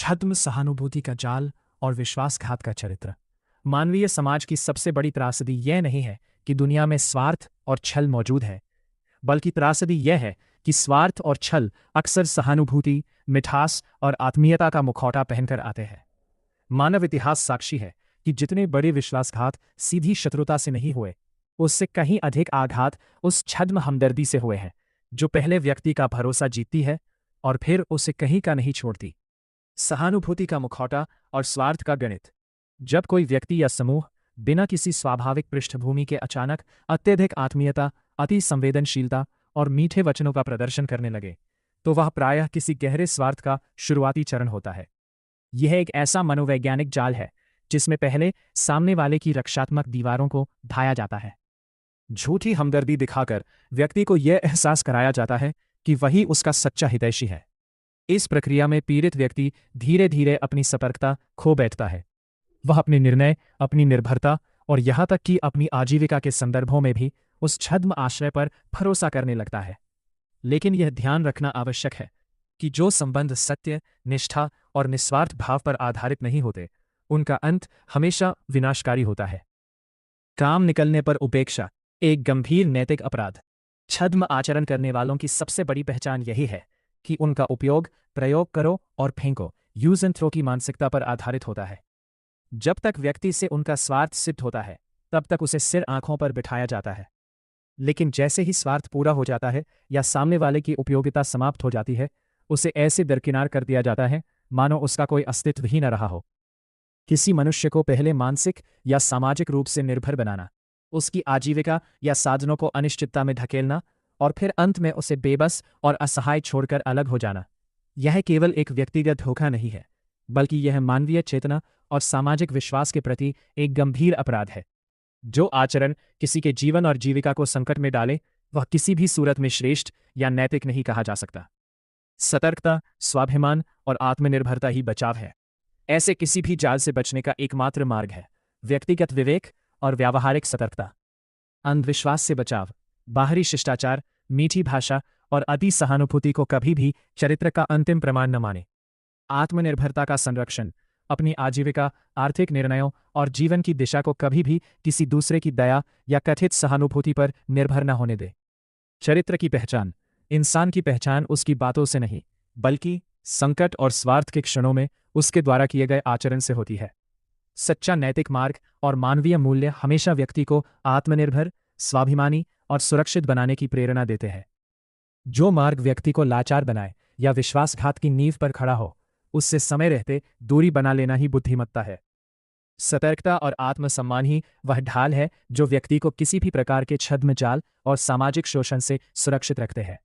छद्म सहानुभूति का जाल और विश्वासघात का चरित्र। मानवीय समाज की सबसे बड़ी त्रासदी यह नहीं है कि दुनिया में स्वार्थ और छल मौजूद है, बल्कि त्रासदी यह है कि स्वार्थ और छल अक्सर सहानुभूति, मिठास और आत्मीयता का मुखौटा पहनकर आते हैं। मानव इतिहास साक्षी है कि जितने बड़े विश्वासघात सीधी शत्रुता से नहीं हुए, उससे कहीं अधिक आघात उस छद्म हमदर्दी से हुए हैं जो पहले व्यक्ति का भरोसा जीतती है और फिर उसे कहीं का नहीं छोड़ती। सहानुभूति का मुखौटा और स्वार्थ का गणित। जब कोई व्यक्ति या समूह बिना किसी स्वाभाविक पृष्ठभूमि के अचानक अत्यधिक आत्मीयता, अति संवेदनशीलता और मीठे वचनों का प्रदर्शन करने लगे, तो वह प्रायः किसी गहरे स्वार्थ का शुरुआती चरण होता है। यह एक ऐसा मनोवैज्ञानिक जाल है जिसमें पहले सामने वाले की रक्षात्मक दीवारों को ढाया जाता है। झूठी हमदर्दी दिखाकर व्यक्ति को यह एहसास कराया जाता है कि वही उसका सच्चा हितैषी है। इस प्रक्रिया में पीड़ित व्यक्ति धीरे धीरे अपनी सतर्कता खो बैठता है। वह अपने निर्णय, अपनी निर्भरता और यहां तक कि अपनी आजीविका के संदर्भों में भी उस छद्म आश्रय पर भरोसा करने लगता है। लेकिन यह ध्यान रखना आवश्यक है कि जो संबंध सत्य, निष्ठा और निस्वार्थ भाव पर आधारित नहीं होते, उनका अंत हमेशा विनाशकारी होता है। काम निकलने पर उपेक्षा एक गंभीर नैतिक अपराध। छद्म आचरण करने वालों की सबसे बड़ी पहचान यही है कि उनका उपयोग प्रयोग करो और फेंको, यूज एंड थ्रो की मानसिकता पर आधारित होता है। जब तक व्यक्ति से उनका स्वार्थ सिद्ध होता है, तब तक उसे सिर आंखों पर बिठाया जाता है। लेकिन जैसे ही स्वार्थ पूरा हो जाता है या सामने वाले की उपयोगिता समाप्त हो जाती है, उसे ऐसे दरकिनार कर दिया जाता है मानो उसका कोई अस्तित्व ही न रहा हो। किसी मनुष्य को पहले मानसिक या सामाजिक रूप से निर्भर बनाना, उसकी आजीविका या साधनों को अनिश्चितता में धकेलना और फिर अंत में उसे बेबस और असहाय छोड़कर अलग हो जाना, यह केवल एक व्यक्तिगत धोखा नहीं है, बल्कि यह मानवीय चेतना और सामाजिक विश्वास के प्रति एक गंभीर अपराध है। जो आचरण किसी के जीवन और जीविका को संकट में डाले, वह किसी भी सूरत में श्रेष्ठ या नैतिक नहीं कहा जा सकता। सतर्कता, स्वाभिमान और आत्मनिर्भरता ही बचाव है। ऐसे किसी भी जाल से बचने का एकमात्र मार्ग है व्यक्तिगत विवेक और व्यावहारिक सतर्कता। अंधविश्वास से बचाव, बाहरी शिष्टाचार, मीठी भाषा और अति सहानुभूति को कभी भी चरित्र का अंतिम प्रमाण न माने। आत्मनिर्भरता का संरक्षण, अपनी आजीविका, आर्थिक निर्णयों और जीवन की दिशा को कभी भी किसी दूसरे की दया या कथित सहानुभूति पर निर्भर न होने दे। चरित्र की पहचान, इंसान की पहचान उसकी बातों से नहीं, बल्कि संकट और स्वार्थ के क्षणों में उसके द्वारा किए गए आचरण से होती है। सच्चा नैतिक मार्ग और मानवीय मूल्य हमेशा व्यक्ति को आत्मनिर्भर, स्वाभिमानी और सुरक्षित बनाने की प्रेरणा देते हैं। जो मार्ग व्यक्ति को लाचार बनाए या विश्वासघात की नींव पर खड़ा हो, उससे समय रहते दूरी बना लेना ही बुद्धिमत्ता है। सतर्कता और आत्मसम्मान ही वह ढाल है जो व्यक्ति को किसी भी प्रकार के छद्म जाल और सामाजिक शोषण से सुरक्षित रखते हैं।